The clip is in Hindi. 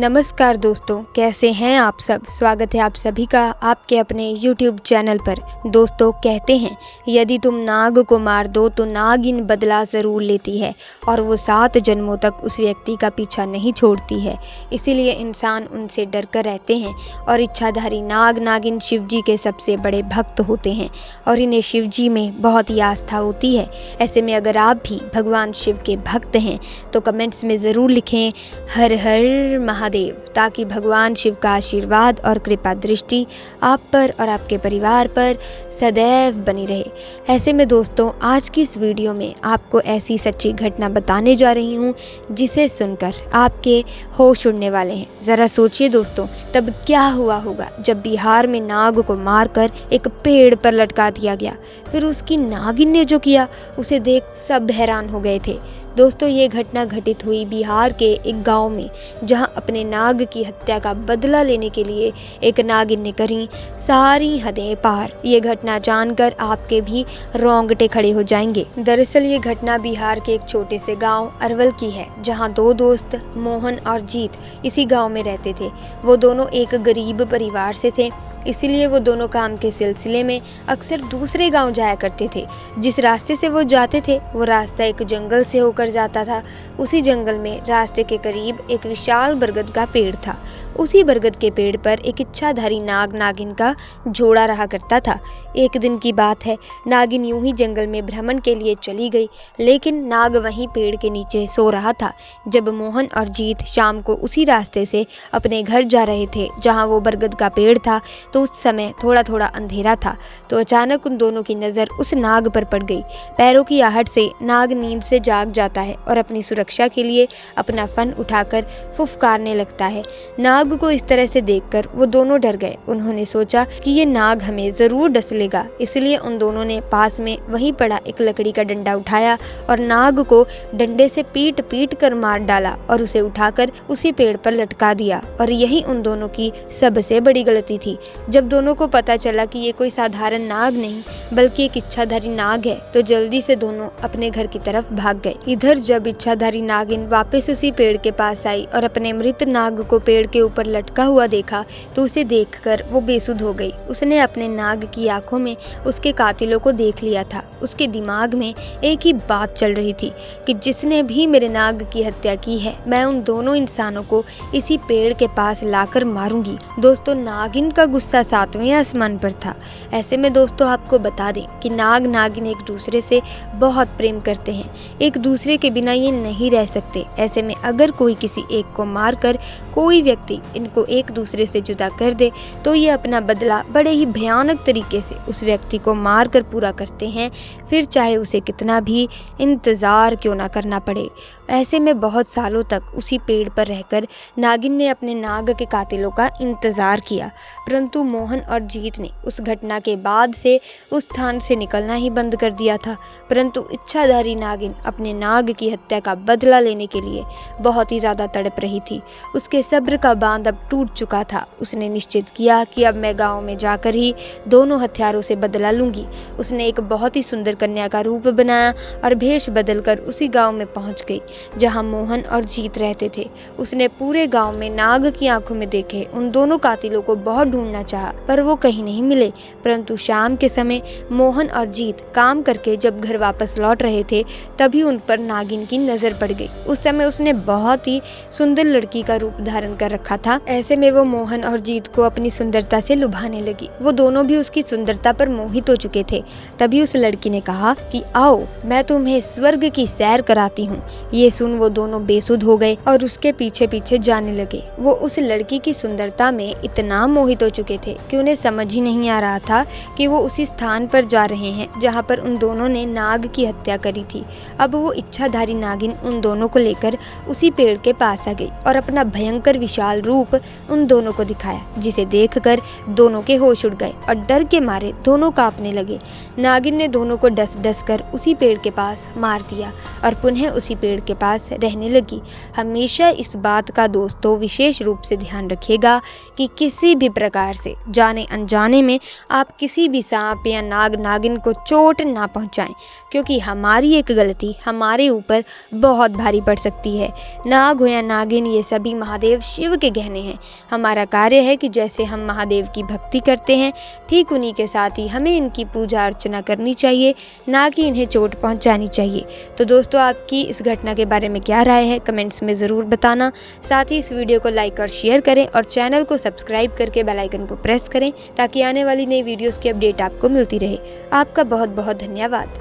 नमस्कार दोस्तों, कैसे हैं आप सब। स्वागत है आप सभी का आपके अपने YouTube चैनल पर। दोस्तों, कहते हैं यदि तुम नाग को मार दो तो नागिन बदला ज़रूर लेती है और वो 7 जन्मों तक उस व्यक्ति का पीछा नहीं छोड़ती है। इसीलिए इंसान उनसे डर कर रहते हैं और इच्छाधारी नाग नागिन शिव जी के सबसे बड़े भक्त होते हैं और इन्हें शिव जी में बहुत ही आस्था होती है। ऐसे में अगर आप भी भगवान शिव के भक्त हैं तो कमेंट्स में ज़रूर लिखें हर हर महादेव, ताकि भगवान शिव का आशीर्वाद और कृपा दृष्टि आप पर और आपके परिवार पर सदैव बनी रहे। ऐसे में दोस्तों, आज की इस वीडियो में आपको ऐसी सच्ची घटना बताने जा रही हूँ जिसे सुनकर आपके होश उड़ने वाले हैं। ज़रा सोचिए दोस्तों, तब क्या हुआ होगा जब बिहार में नाग को मारकर एक पेड़ पर लटका दिया गया। फिर उसकी नागिन ने जो किया उसे देख सब हैरान हो गए थे। दोस्तों, ये घटना घटित हुई बिहार के एक गांव में, जहां अपने नाग की हत्या का बदला लेने के लिए एक नागिन ने करी सारी हदें पार। ये घटना जानकर आपके भी रोंगटे खड़े हो जाएंगे। दरअसल ये घटना बिहार के एक छोटे से गांव अरवल की है, जहां 2 दोस्त मोहन और जीत इसी गांव में रहते थे। वो दोनों एक गरीब परिवार से थे, इसीलिए वो दोनों काम के सिलसिले में अक्सर दूसरे गांव जाया करते थे। जिस रास्ते से वो जाते थे वो रास्ता एक जंगल से होकर जाता था। उसी जंगल में रास्ते के करीब एक विशाल बरगद का पेड़ था। उसी बरगद के पेड़ पर एक इच्छाधारी नाग नागिन का जोड़ा रहा करता था। एक दिन की बात है, नागिन यूं ही जंगल में भ्रमण के लिए चली गई, लेकिन नाग वहीं पेड़ के नीचे सो रहा था। जब मोहन और जीत शाम को उसी रास्ते से अपने घर जा रहे थे जहाँ वो बरगद का पेड़ था, तो उस समय थोड़ा थोड़ा अंधेरा था। तो अचानक उन दोनों की नज़र उस नाग पर पड़ गई। पैरों की आहट से नाग नींद से जाग जाता है और अपनी सुरक्षा के लिए अपना फन उठाकर फुफकारने लगता है। नाग को इस तरह से देखकर वो दोनों डर गए। उन्होंने सोचा कि ये नाग हमें ज़रूर डस लेगा, इसलिए उन दोनों ने पास में वहीं पड़ा एक लकड़ी का डंडा उठाया और नाग को डंडे से पीट पीट कर मार डाला और उसे उठाकर उसी पेड़ पर लटका दिया। और यही उन दोनों की सबसे बड़ी गलती थी। जब दोनों को पता चला कि ये कोई साधारण नाग नहीं बल्कि एक इच्छाधारी नाग है, तो जल्दी से दोनों अपने घर की तरफ भाग गए। इधर जब इच्छाधारी नागिन वापस उसी पेड़ के पास आई और अपने मृत नाग को पेड़ के ऊपर लटका हुआ देखा, तो उसे देखकर वो बेसुध हो गई। उसने अपने नाग की आंखों में उसके कातिलों को देख लिया था। उसके दिमाग में एक ही बात चल रही थी कि जिसने भी मेरे नाग की हत्या की है, मैं उन दोनों इंसानों को इसी पेड़ के पास लाकर मारूंगी। दोस्तों, नागिन का गुस्सा 7वें आसमान पर था। ऐसे में दोस्तों, आपको बता दें कि नाग नागिन एक दूसरे से बहुत प्रेम करते हैं, एक दूसरे के बिना ये नहीं रह सकते। ऐसे में अगर कोई किसी एक को मारकर कोई व्यक्ति इनको एक दूसरे से जुदा कर दे, तो ये अपना बदला बड़े ही भयानक तरीके से उस व्यक्ति को मार कर पूरा करते हैं, फिर चाहे उसे कितना भी इंतज़ार क्यों ना करना पड़े। ऐसे में बहुत सालों तक उसी पेड़ पर रहकर नागिन ने अपने नाग के कातिलों का इंतज़ार किया, परंतु मोहन और जीत ने उस घटना के बाद से उस स्थान से निकलना ही बंद कर दिया था। परंतु इच्छाधारी नागिन अपने नाग की हत्या का बदला लेने के लिए बहुत ही ज़्यादा तड़प रही थी। उसके सब्र का बांध अब टूट चुका था। उसने निश्चित किया कि अब मैं गांव में जाकर ही दोनों हथियारों से बदला लूंगी। उसने एक बहुत ही सुंदर कन्या का रूप बनाया और भेष बदलकर उसी गांव में पहुंच गई जहां मोहन और जीत रहते थे। उसने पूरे गांव में नाग की आंखों में देखे उन दोनों कातिलों को बहुत ढूंढना चाहा, पर वो कहीं नहीं मिले। परंतु शाम के समय मोहन और जीत काम करके जब घर वापस लौट रहे थे, तभी उन पर नागिन की नजर पड़ गई। उस समय उसने बहुत ही सुंदर लड़की का रूप धारण कर रखा था। ऐसे में वो मोहन और जीत को अपनी सुंदरता से लुभाने लगी। वो दोनों भी उसकी सुंदरता पर मोहित हो चुके थे। तभी उस लड़की ने कहा कि आओ, मैं तुम्हें स्वर्ग की सैर कराती हूँ। ये सुन वो दोनों बेसुध हो गए और उसके पीछे पीछे जाने लगे। वो उस लड़की की सुंदरता में इतना मोहित हो चुके थे कि उन्हें समझ ही नहीं आ रहा था कि वो उसी स्थान पर जा रहे हैं जहाँ पर उन दोनों ने नाग की हत्या करी थी। अब वो इच्छाधारी नागिन उन दोनों को लेकर उसी पेड़ के पास आ गई और अपना भयंकर विशाल रूप उन दोनों को दिखाया, जिसे देखकर दोनों के होश उड़ गए और डर के मारे दोनों कांपने लगे। नागिन ने दोनों को डस डस कर उसी पेड़ के पास मार दिया और पुनः उसी पेड़ के पास रहने लगी। हमेशा इस बात का दोस्तों विशेष रूप से ध्यान रखिएगा कि किसी भी प्रकार से से जाने अनजाने में आप किसी भी सांप या नाग नागिन को चोट ना पहुंचाएं, क्योंकि हमारी एक गलती हमारे ऊपर बहुत भारी पड़ सकती है। नाग हो या नागिन, ये सभी महादेव शिव के गहने हैं। हमारा कार्य है कि जैसे हम महादेव की भक्ति करते हैं, ठीक उन्हीं के साथ ही हमें इनकी पूजा अर्चना करनी चाहिए, ना कि इन्हें चोट पहुंचानी चाहिए। तो दोस्तों, आपकी इस घटना के बारे में क्या राय है, कमेंट्स में ज़रूर बताना। साथ ही इस वीडियो को लाइक और शेयर करें और चैनल को सब्सक्राइब करके बेल आइकन को प्रेस करें, ताकि आने वाली नई वीडियोस की अपडेट आपको मिलती रहे। आपका बहुत बहुत धन्यवाद।